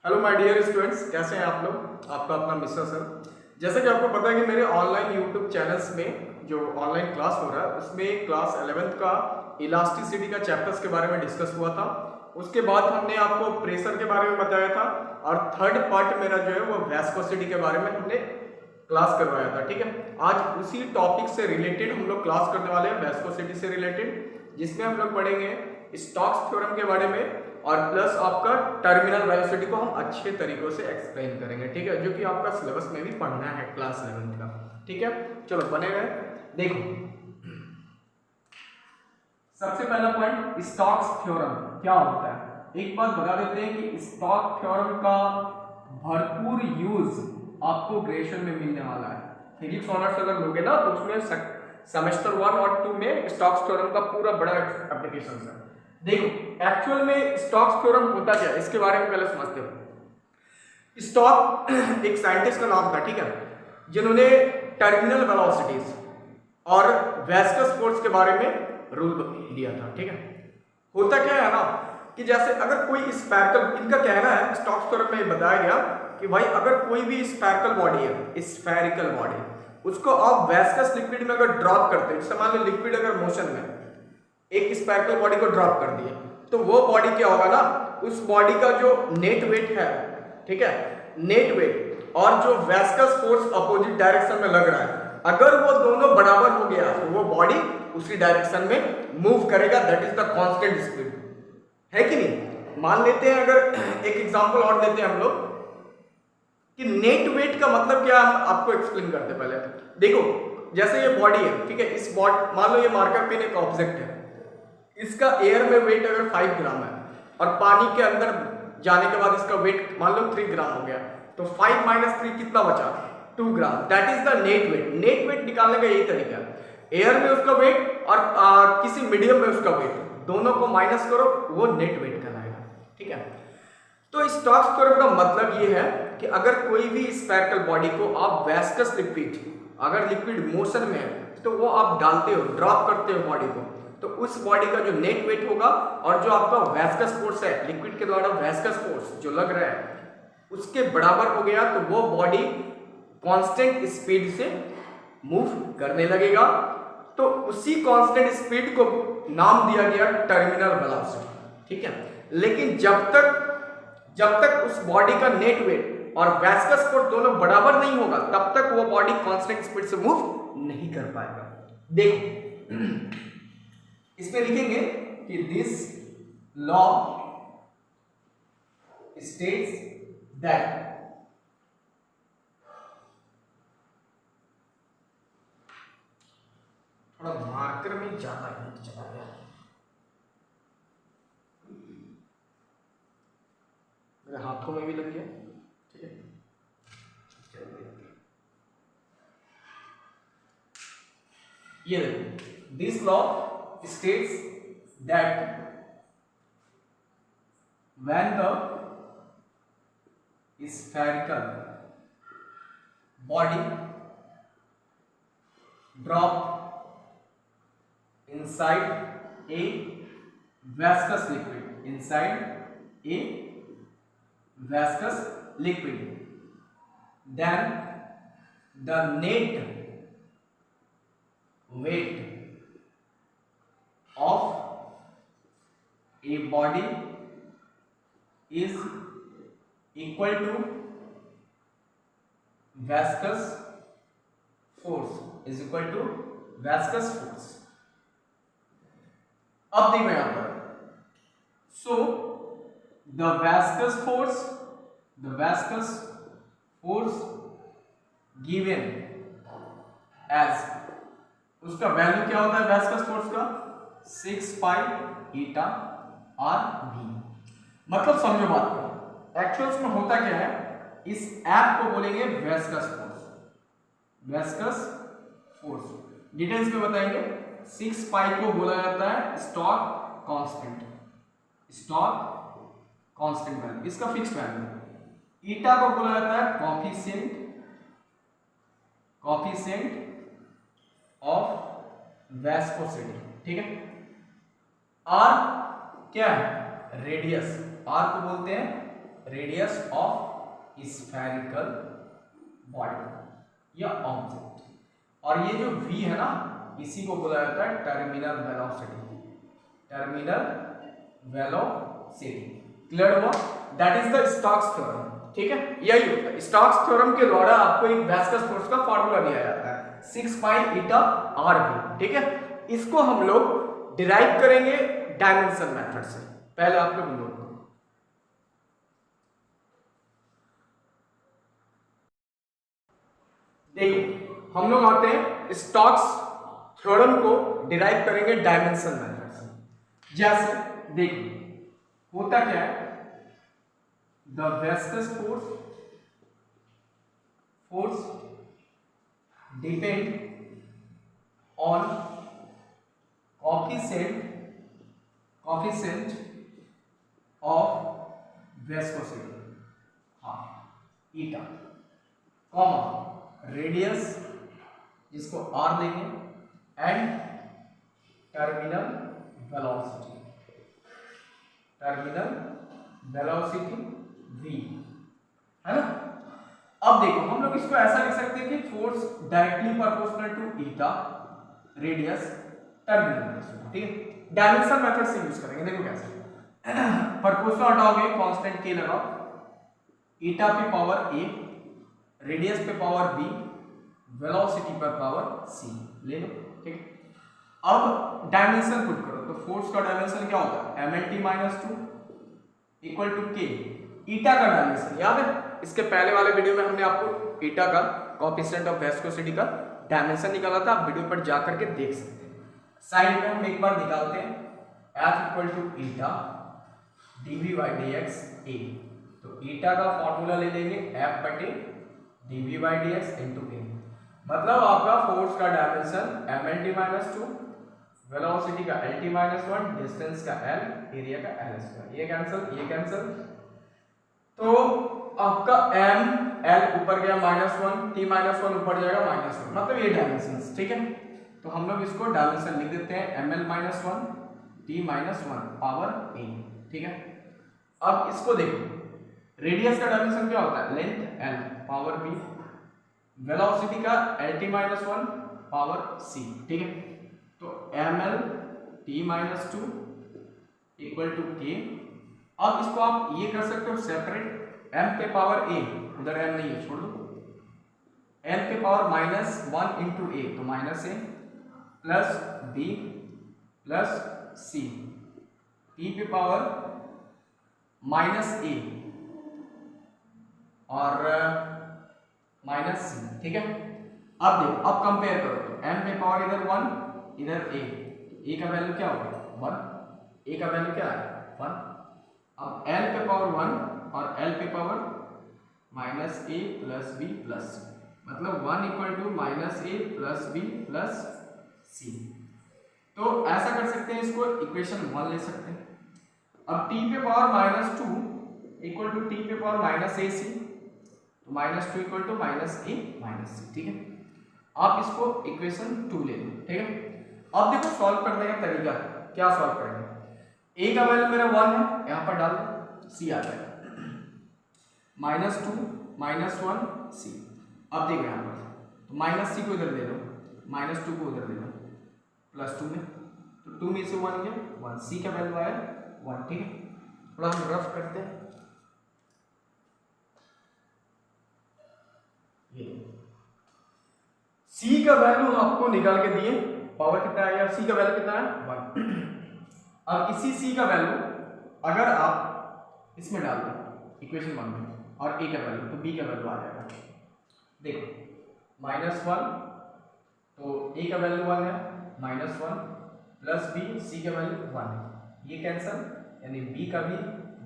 Hello my dear students, कैसे हैं आप लोग। आपका अपना मिस्टर सर। जैसे कि आपको पता है कि मेरे ऑनलाइन यूट्यूब चैनल्स में जो ऑनलाइन क्लास हो रहा है उसमें क्लास 11th का इलास्टिसिटी का चैप्टर्स के बारे में डिस्कस हुआ था। उसके बाद हमने आपको प्रेशर के बारे में बताया था और थर्ड पार्ट मेरा जो है वो वेस्कोसिटी के बारे में हमने क्लास करवाया था। ठीक है, आज उसी टॉपिक से रिलेटेड हम लोग क्लास करने वाले हैं, वेस्कोसिटी से रिलेटेड, जिसमें हम लोग पढ़ेंगे स्टोक्स थ्योरम के बारे में और प्लस आपका टर्मिनल वेलोसिटी को हम अच्छे तरीकों से एक्सप्लेन करेंगे। ठीक है, जो कि आपका सिलेबस में भी पढ़ना है क्लास 11th का। ठीक है, चलो बने गए। देखो, सबसे पहला पॉइंट स्टोक्स थ्योरम क्या होता है। एक बात बता देते हैं कि स्टोक्स थ्योरम का भरपूर यूज आपको ग्रेजुएशन में मिलने वाला है। फिजिक्स ऑनर्स अगर लोगे ना तो उसमें सेमेस्टर 1 और 2 में स्टोक्स थ्योरम का पूरा बड़ा एप्लीकेशन है। देखो, एक्चुअल में स्टोक्स थ्योरम होता क्या है इसके बारे में पहले समझते हो। स्टोक एक साइंटिस्ट का नाम था, ठीक है, जिन्होंने टर्मिनल वेलोसिटीज और विस्कस फोर्स के बारे में रूल दिया था। ठीक है, होता क्या है ना कि जैसे अगर कोई स्फेरिकल, इनका कहना है स्टोक्स थ्योरम में बताया गया कि भाई अगर कोई भी स्फेरिकल बॉडी है, स्फेरिकल बॉडी, उसको आप विस्कस लिक्विड में अगर ड्रॉप करते हैं, जैसे मान लो लिक्विड अगर मोशन में एक स्फेरिकल बॉडी को ड्रॉप कर दिए, तो वो बॉडी क्या होगा ना, उस बॉडी का जो नेट वेट है, ठीक है, नेट वेट और जो विस्कस फोर्स अपोजिट डायरेक्शन में लग रहा है, अगर वो दोनों बराबर हो गया तो वो बॉडी उसी डायरेक्शन में मूव करेगा। That is the constant speed, है कि नहीं। मान लेते हैं, अगर एक एग्जांपल और देते हैं हम लोग कि नेट वेट का मतलब क्या, हम आपको एक्सप्लेन करते पहले। देखो, जैसे ये बॉडी है, ठीक है, इस बॉडी, मान लो ये मार्कर पेन एक ऑब्जेक्ट है, इसका एयर में वेट अगर 5 ग्राम है और पानी के अंदर जाने के बाद इसका वेट मान लो 3 ग्राम हो गया, तो 5 माइनस 3 कितना बचा, 2 gram. That is the net weight. Net weight निकालने का यही तरीका है, एयर में उसका वेट और किसी मीडियम में उसका वेट, दोनों को माइनस करो, वो नेट वेट कहलाएगा। ठीक है, तो स्टोक्स थ्योरम का मतलब ये है कि अगर कोई भी स्फेरिकल बॉडी को आप विस्कस लिक्विड, अगर लिक्विड मोशन में है तो वो आप डालते हो, ड्रॉप करते हो बॉडी को, तो उस बॉडी का जो नेट वेट होगा और जो आपका विस्कस फोर्स है, लिक्विड के द्वारा विस्कस फोर्स जो लग रहा है उसके बराबर हो गया, तो वो बॉडी कांस्टेंट स्पीड से मूव करने लगेगा। तो उसी कांस्टेंट स्पीड को नाम दिया गया टर्मिनल वेलोसिटी। ठीक है, लेकिन जब तक उस बॉडी का नेट वेट और विस्कस फोर्स दोनों बराबर नहीं होगा, तब तक वो बॉडी कांस्टेंट स्पीड से मूव नहीं कर पाएगा। देखो, इसमें लिखेंगे कि दिस लॉ स्टेट्स दैट थोड़ा मार्कर में ज्यादा हिट चला गया, मेरे हाथों में भी लग गया। ठीक है, ये देखो, this law states that when the spherical body drop inside a viscous liquid, then the net weight of a body is equal to viscous force। अब देखो यहां पर, so the viscous force given as, उसका value क्या होता है viscous force का, 6 pi eta are भी। मतलब समझो बात को, एक्चुअल्स में होता क्या है, इस ऐप को बोलेंगे विस्कस फोर्स। डिटेल्स में बताएंगे। 6 पाई को बोला जाता है स्टोक कांस्टेंट वैल्यू, इसका फिक्स वैल्यू। ईटा को बोला जाता है कोफिशिएंट ऑफ विस्कोसिटी। ठीक है, आर क्या है, रेडियस, आर को बोलते हैं रेडियस ऑफ स्फेरिकल बॉडी या ऑब्जेक्ट। और ये जो v है ना, इसी को बोला जाता है terminal velocity. Terminal velocity clear हुआ? That is the Stokes theorem. ठीक है, यही होता है। स्टोक्स थ्योरम के द्वारा आपको एक विस्कस फोर्स का फार्मूला दिया जाता है 6 पाई ईटा आर भी। ठीक है, इसको हम लोग डिराइव करेंगे डायमेंशन मेथड से। पहले आप लोग नोट करो। देखो हम लोग आते हैं स्टोक्स थ्योरम को डिराइव करेंगे डायमेंशन मेथड से। जैसे देखो होता क्या है, the viscous force depend on coefficient of viscosity, हाँ ईटा, कॉमा रेडियस जिसको r लेंगे एंड टर्मिनल वेलोसिटी v, है ना। अब देखो हम लोग इसको ऐसा लिख सकते हैं कि force directly proportional to eta radius terminal velocity. ठीक है, डायमेंशन मेथड से यूज करेंगे। देखो कैसे, प्रोपोर्शनल हटाओगे, कांस्टेंट k लगाओ, ईटा पे पावर a, रेडियस पे पावर b, वेलोसिटी पे पावर c ले लो। ठीक है, अब डायमेंशन पुट करो तो फोर्स का डायमेंशन क्या होगा, mlt - 2 इक्वल टू k। ईटा का डायमेंशन याद है, इसके पहले वाले वीडियो में हमने आपको ईटा का कोएफिशिएंट ऑफ विस्कोसिटी का डायमेंशन निकाला था, आप वीडियो पर जाकर के देख सकते हैं। साइड में हम एक बार निकालते हैं, F equal to eta dv/dx a। तो ईटा का फॉर्मूला ले लेंगे F बटे dv/dx इंटू a। मतलब आपका फोर्स का डायमेंशन mlt - 2, वेलोसिटी का lt - 1, डिस्टेंस का l, एरिया का l²। ये कैंसिल, तो आपका m l ऊपर गया -1, t - 1 ऊपर जाएगा -1, मतलब ये डायमेंशंस। ठीक है, तो हम लोग इसको डायमेंशन लिख देते हैं ml - 1 t - 1 पावर a। ठीक है, अब इसको देखो, रेडियस का डायमेंशन क्या होता है, length l power b, velocity का lt - 1 पावर c। ठीक है, तो ml t - 2 equal to k। अब इसको आप ये कर सकते हो सेपरेट, m पे पावर a, उधर m नहीं है छोड़ दो, m पे पावर -1 इंटू a, तो -a plus b plus c, t पे पावर -a और -c। ठीक है, अब देखो, अब कंपेयर करो तो m पे पावर इधर 1, इधर a, तो a का वैल्यू क्या होगा 1, a का वैल्यू क्या है 1। अब l पे पावर 1 और l पे power -a plus b plus c, मतलब 1 equal to -a plus b plus c। तो ऐसा कर सकते हैं, इसको इक्वेशन 1 ले सकते हैं। अब t पे पावर -2 इक्वल टू t पे पावर -ac, तो -2 इक्वल टू -a -c। ठीक है, आप इसको इक्वेशन 2 ले लो। ठीक है, अब देखो सॉल्व करने का तरीका, क्या सॉल्व करेंगे, a का वैल्यू मेरा 1 है, यहाँ पर डाल दो, c आ जाएगा -2 -1 c। अब देखो यहाँ पर, तो -c को इधर दे दो, -2 को उधर दे दो, +2 में, तो 2 में से 1 गया 1, c का वैल्यू आया 1। ठीक है, थोड़ा हम रफ करते हैं, ये c का वैल्यू आपको निकाल के दिए, पावर कितना आएगा, c का वैल्यू कितना है 1। अब इसी c का वैल्यू अगर आप इसमें डाल दो इक्वेशन 1 में, और a का वैल्यू, तो b का वैल्यू आ जाएगा। देखो -1, तो a का वैल्यू 1 है, -1 प्लस b, c का वैल्यू 1 है, ये कैंसिल, यानी b का भी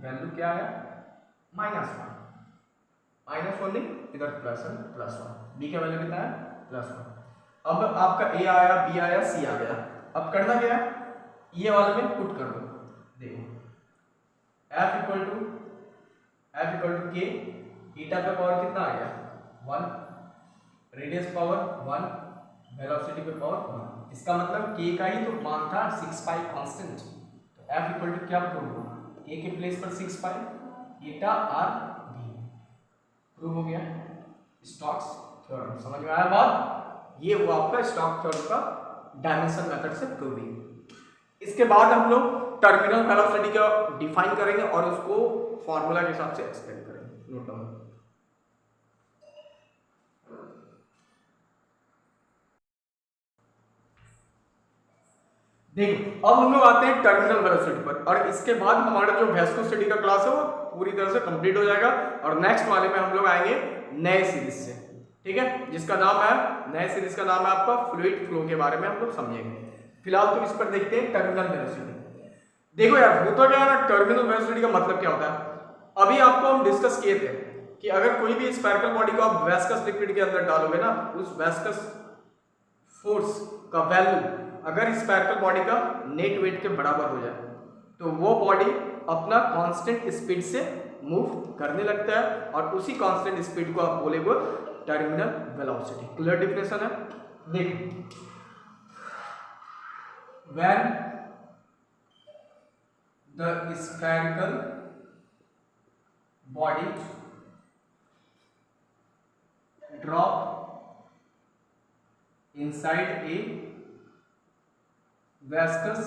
वैल्यू क्या है -1 नहीं, इधर +1, b का वैल्यू कितना है +1। अब आपका a आया, b आया, c आ गया। अब करना क्या है, ये वाले में पुट कर दो। देखो F इक्वल टू k, ईटा पे पावर कितना आ गया 1, रेडियस पावर 1, वेलोसिटी पे पावर 1। इसका मतलब k का ही तो मान था 6 पाई कांस्टेंट, तो F इक्वल टू क्या करूँगा, a के प्लेस पर 6 पाई, ईटा आर भी। प्रूव हो गया स्टोक्स थ्योरम। समझ में आया बात? ये हुआ आपका स्टोक्स थ्योरम का डायमेंशन मेथड से प्रूविंग। इसके बाद हम लोग टर्मिनल वेलोसिटी का डिफाइन करेंगे और उसको फॉर्मूला के हिसाब से एक्सप्लेन करेंगे। Note down. देखो अब हम लोग आते हैं टर्मिनल वेलोसिटी पर, और इसके बाद हमारा जो वेस्कोसिटी का क्लास है वो पूरी तरह से कंप्लीट हो जाएगा, और नेक्स्ट वाले में हम लोग आएंगे नए सीरीज से, ठीक है, जिसका नाम है, नए सीरीज का नाम है आपका फ्लूइड फ्लो के बारे में हम लोग समझेंगे। फिलहाल तो इस पर देखते हैं टर्मिनल वेलोसिटी। देखो यार होता क्या है ना, टर्मिनल वेलोसिटी का मतलब क्या होता है, अभी आपको हम डिस्कस किए थे कि अगर कोई भी स्फेरिकल बॉडी को आप वेस्कस लिक्विड के अंदर डालोगे ना, उस वेस्कस फोर्स का वैल्यू अगर स्फेरिकल बॉडी का नेट वेट के बराबर हो जाए तो वो बॉडी अपना कांस्टेंट स्पीड से मूव करने लगता है, और उसी कांस्टेंट स्पीड को आप बोलेंगे टर्मिनल वेलोसिटी। क्लियर डिफिनेशन है? देखो when the spherical body drop inside a viscous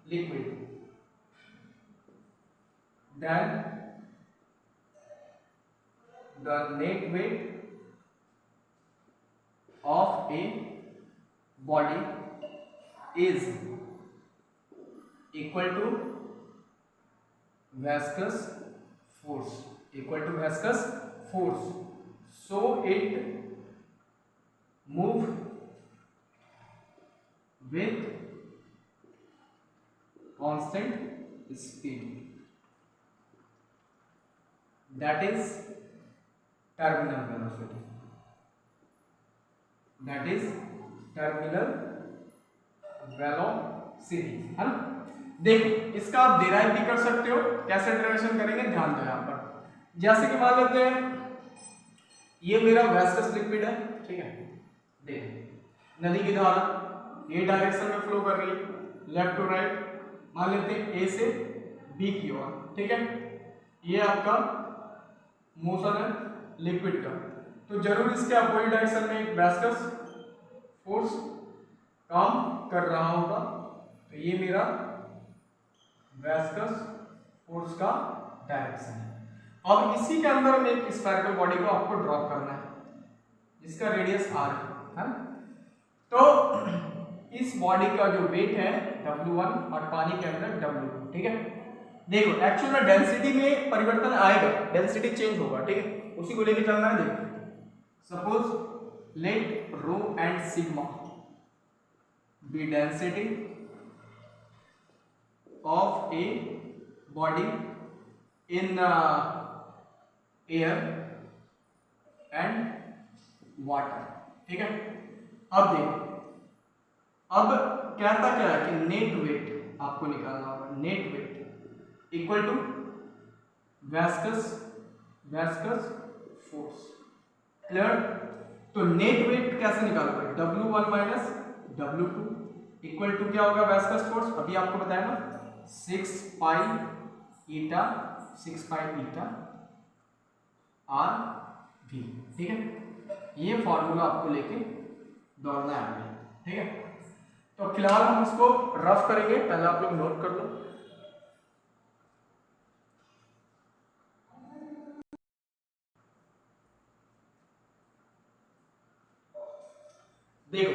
liquid, then the net weight of a body is equal to viscous force, so it move with constant speed, that is terminal velocity, है ना। देखो इसका आप derive भी कर सकते हो, कैसे डेरिवेशन करेंगे ध्यान दो यहाँ पर। जैसे कि मान लेते हैं ये मेरा वेस्कस लिक्विड है, ठीक है, देख नदी की धारा ये डायरेक्शन में फ्लो कर रही है लेफ्ट टू राइट, मान लेते हैं ए से बी की ओर, ठीक है, ये आपका मोशन है लिक्विड का, तो जरूर इसके अपोजिट डायरेक्शन में एक वेस्कस फोर्स काम कर रहा होगा, तो ये मेरा वेस्कस फोर्स का डायरेक्शन है। अब इसी के अंदर में एक स्फेरिकल बॉडी को आपको ड्रॉप करना है जिसका रेडियस r है, तो इस बॉडी का जो वेट है W1 और पानी के अंदर W2, ठीक है। देखो एक्चुअल में डेंसिटी में परिवर्तन आएगा, डेंसिटी चेंज होगा, ठीक है, उसी को लेके चलना है। देखो suppose let rho and sigma be density of a body in air and water, ठीक है। अब देखो अब कहता क्या है कि नेट वेट आपको निकालना होगा, net weight equal to viscous force. Clear? तो नेट वेट कैसे निकालोगे, W1 minus W2 equal to क्या होगा वेस्कस फोर्स, अभी आपको बताया ना 6 पाई ईटा आर भी, ठीक है। ये फॉर्मूला आपको लेके दौड़ना है आगे, ठीक है। तो फिलहाल हम इसको रफ करेंगे, पहले आप लोग नोट कर लो। देखो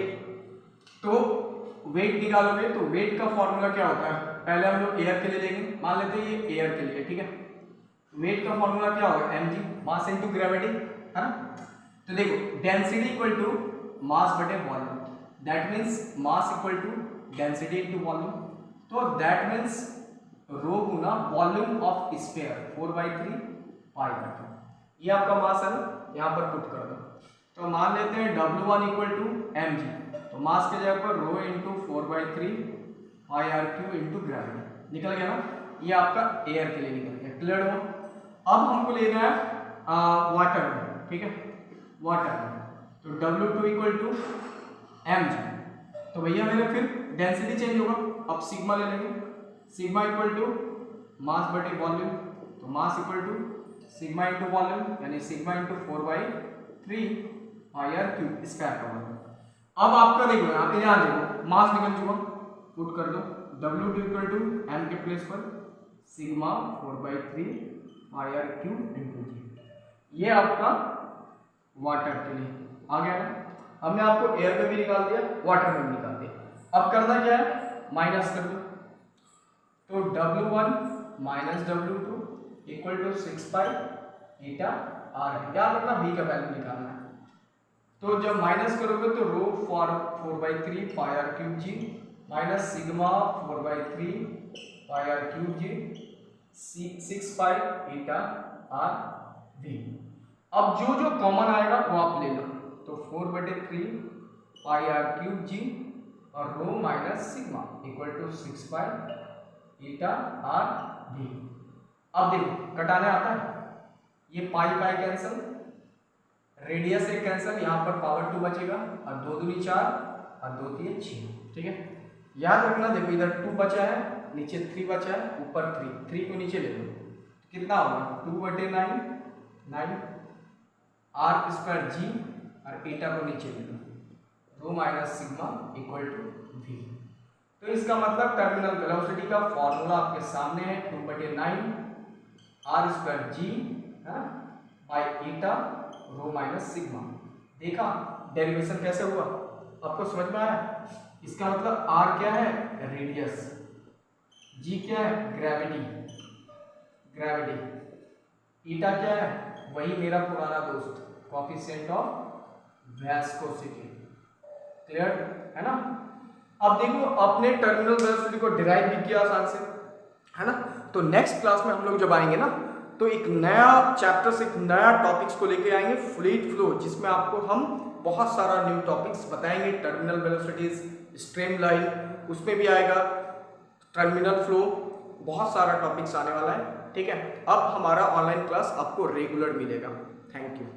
तो वेट निकालोगे तो वेट का फॉर्मूला क्या होता है, पहले हम लोग एयर के लिए लेंगे, मान लेते हैं ये एयर के लिए, ठीक है। वेट का फॉर्मूला क्या होगा, mg मास इनटू ग्रेविटी, है ना। तो देखो डेंसिटी इक्वल टू मास बटे volume, that means mass equal to density into volume, तो दैट मींस रो गुना वॉल्यूम ऑफ स्फीयर 4/3 पाई, ये आपका मास है ना, यहाँ पर पुट कर दो। तो मान लेते हैं W1 इक्वल टू mg, तो मास के जगह पर रो इंटू 4/3 पाई r³ इंटू ग्रेविटी निकल गया ना, ये आपका एयर के लिए निकल गया। क्लियर हो? अब हमको लेना है वाटर में, ठीक है, वाटर में, तो W2 इक्वल टू mg, तो भैया मेरे फिर डेंसिटी चेंज होगा, अब सिग्मा ले लेंगे, सिग्मा इक्वल टू मास बटे वॉल्यूम, तो mass equal to sigma into volume यानी sigma into 4/3 pi r cube square का वॉल्यूम। अब आपका देखो यहाँ पे, यहाँ देखो मास निकल चुका, पुट कर दो W इक्वल टू m के प्लेस पर sigma 4/3 pi r cube into g. ये आपका वाटर के लिए आ गया ना। हमने आपको एयर में भी निकाल दिया, वाटर में भी निकाल दिया। अब करना क्या है, माइनस कर दो, तो W1 minus W2 equal to 6 pi eta r है। याद रखना v का वैल्यू निकालना है। तो जब माइनस करोगे तो rho for 4/3 pi r cube g minus sigma 4/3 pi r cube g 6 pi eta r v. अब जो जो कॉमन आएगा वो आप ले लो, तो 4/3 पाई आर क्यूब जी और rho minus sigma equal to 6 pi eta r v. अब देखो कटाने आता है, ये पाई पाई कैंसल, रेडियस एक कैंसल, यहाँ पर पावर 2 बचेगा और 2 दूनी 4 और 2 3 6। ठीक है, याद रखना देखो इधर 2 बचा है, नीचे 3 बचा है, ऊपर 3 को नीचे ले लो, कितना होगा 2/9 9 आर स्क्वायर जी और ईटा को नीचे ले लो, rho minus sigma equal to v. तो इसका मतलब टर्मिनल वेलोसिटी का फॉर्मूला आपके सामने है, 2/9 r square g by eta rho minus sigma. देखा डेरिवेशन कैसे हुआ, आपको समझ में आया। इसका मतलब आर क्या है, रेडियस, जी क्या है, ग्रेविटी, ईटा क्या है, वही मेरा पुराना दोस्त कोएफिशिएंट ऑफ विस्कोसिटी। क्लियर है ना। अब देखो अपने टर्मिनल वेलोसिटी को डिराइव भी किया आसान से, है ना। तो नेक्स्ट क्लास में हम लोग जब आएंगे ना, तो एक नया चैप्टर से एक नया टॉपिक्स को लेके आएंगे, फ्लूइड फ्लो, जिसमें आपको हम बहुत सारा न्यू टॉपिक्स बताएंगे। टर्मिनल वेलोसिटीज, स्ट्रीमलाइन, उसमें भी आएगा, टर्मिनल फ्लो, बहुत सारा टॉपिक्स आने वाला है। ठीक है, अब हमारा ऑनलाइन क्लास आपको रेगुलर मिलेगा। Thank you.